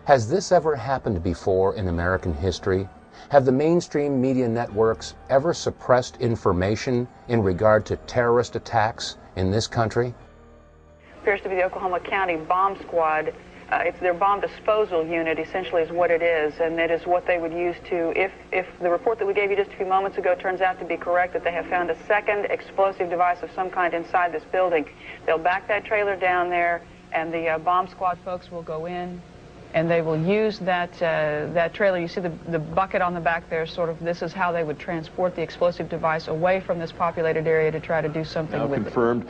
Has this ever happened before in American history? Have the mainstream media networks ever suppressed information in regard to terrorist attacks in this country? Appears to be the Oklahoma County Bomb Squad. It's their bomb disposal unit, essentially, is what it is, and it is what they would use to, if the report that we gave you just a few moments ago turns out to be correct, that they have found a second explosive device of some kind inside this building. They'll back that trailer down there, and the bomb squad folks will go in, and they will use that trailer. You see the bucket on the back there, sort of, this is how they would transport the explosive device away from this populated area to try to do something with it. Confirmed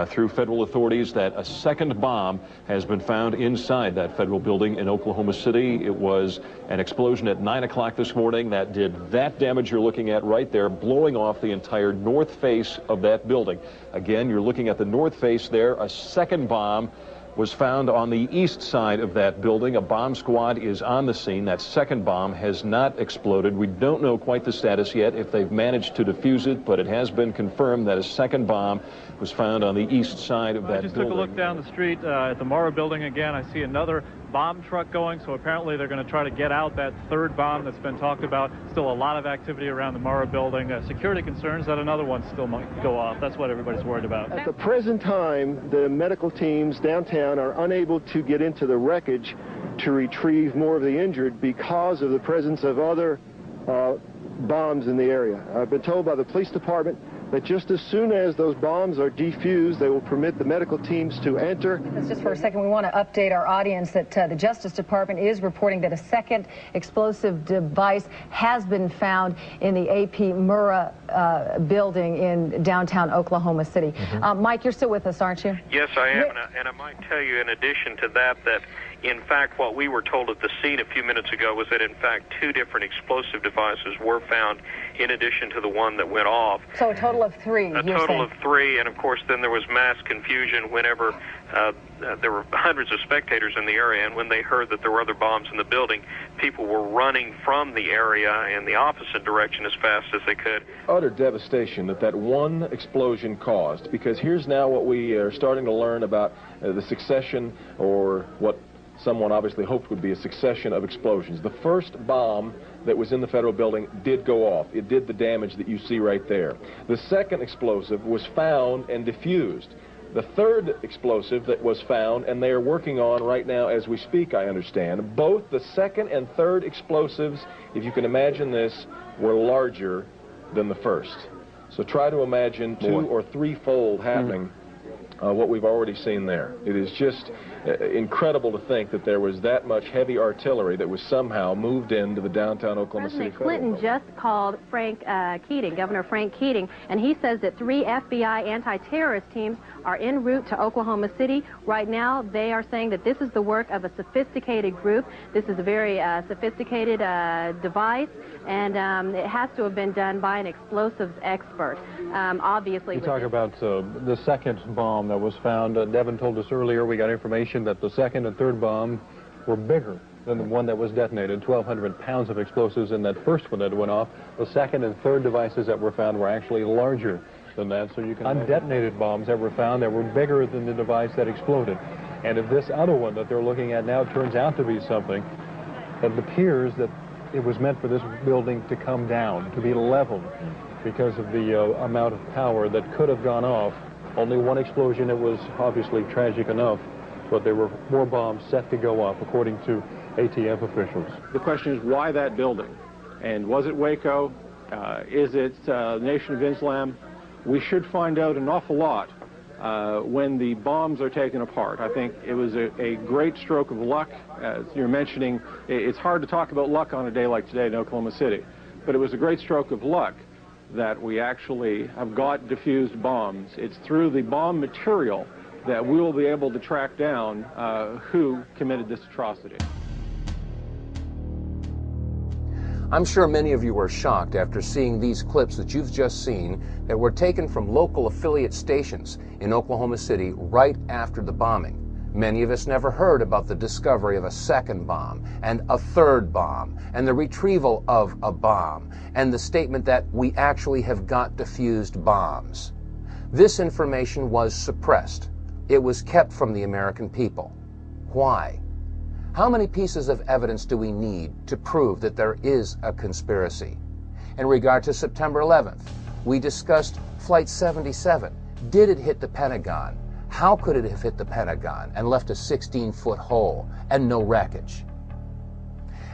through federal authorities that a second bomb has been found inside that federal building in Oklahoma City. It was an explosion at 9 o'clock this morning that did that damage you're looking at right there, blowing off the entire north face of that building. Again, you're looking at the north face there. A second bomb was found on the east side of that building. A bomb squad is on the scene. That second bomb has not exploded. We don't know quite the status yet, if they've managed to defuse it, but it has been confirmed that a second bomb was found on the east side of that building. I just took a look down the street at the Morrow building again. I see another bomb truck going, so apparently they're going to try to get out that third bomb that's been talked about. Still a lot of activity around the Morrow building. Security concerns that another one still might go off. That's what everybody's worried about. At the present time, the medical teams downtown are unable to get into the wreckage to retrieve more of the injured because of the presence of other bombs in the area. I've been told by the police department that just as soon as those bombs are defused, they will permit the medical teams to enter. Just for a second, we want to update our audience that the Justice Department is reporting that a second explosive device has been found in the A.P. Murrah building in downtown Oklahoma City. Mike, you're still with us, aren't you? Yes, I am, and I might tell you in addition to that, that in fact what we were told at the scene a few minutes ago was that in fact 2 different explosive devices were found in addition to the one that went off. So a total of 3. A total of 3, and of course then there was mass confusion whenever there were hundreds of spectators in the area, and when they heard that there were other bombs in the building, people were running from the area in the opposite direction as fast as they could. Utter devastation that one explosion caused, because here's now what we are starting to learn about the succession, or what someone obviously hoped would be a succession of explosions. The first bomb that was in the federal building did go off. It did the damage that you see right there. The second explosive was found and diffused. The third explosive that was found, and they are working on right now as we speak, I understand, both the second and third explosives, if you can imagine this, were larger than the first. So try to imagine 2- or 3-fold happening what we've already seen there. It is just incredible to think that there was that much heavy artillery that was somehow moved into the downtown Oklahoma City. President Clinton just called Frank Keating, Governor Frank Keating, and he says that 3 FBI anti-terrorist teams are en route to Oklahoma City. Right now, they are saying that this is the work of a sophisticated group. This is a very sophisticated device, and it has to have been done by an explosives expert. Obviously, you talk about the second bomb that was found. Devin told us earlier, we got information that the second and third bomb were bigger than the one that was detonated. 1,200 pounds of explosives in that first one that went off. The second and third devices that were found were actually larger than that. So you can undetonated bombs that were found that were bigger than the device that exploded. And if this other one that they're looking at now turns out to be something, it appears that it was meant for this building to come down, to be leveled, because of the amount of power that could have gone off. Only one explosion, it was obviously tragic enough, but there were more bombs set to go off, according to ATF officials. The question is, why that building? And was it Waco? Is it Nation of Islam? We should find out an awful lot when the bombs are taken apart. I think it was a great stroke of luck. As you're mentioning, it's hard to talk about luck on a day like today in Oklahoma City, but it was a great stroke of luck that we actually have got diffused bombs. It's through the bomb material that we will be able to track down who committed this atrocity. I'm sure many of you are shocked after seeing these clips that you've just seen that were taken from local affiliate stations in Oklahoma City right after the bombing. Many of us never heard about the discovery of a second bomb and a third bomb and the retrieval of a bomb and the statement that we actually have got diffused bombs. This information was suppressed. It was kept from the American people. Why? How many pieces of evidence do we need to prove that there is a conspiracy? In regard to September 11th, we discussed Flight 77. Did it hit the Pentagon? How could it have hit the Pentagon and left a 16-foot hole and no wreckage?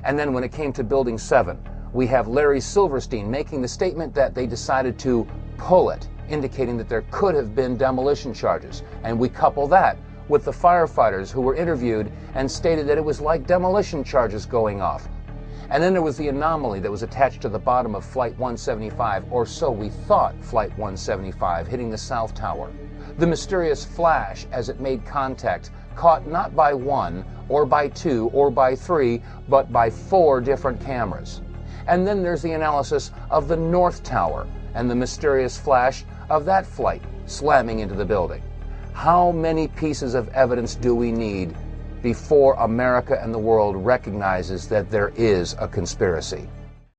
And then when it came to Building 7, we have Larry Silverstein making the statement that they decided to pull it, indicating that there could have been demolition charges. And we couple that with the firefighters who were interviewed and stated that it was like demolition charges going off. And then there was the anomaly that was attached to the bottom of Flight 175, or so we thought, Flight 175, hitting the South Tower. The mysterious flash as it made contact, caught not by one, or by two, or by three, but by 4 different cameras. And then there's the analysis of the North Tower and the mysterious flash of that flight slamming into the building. How many pieces of evidence do we need before America and the world recognizes that there is a conspiracy?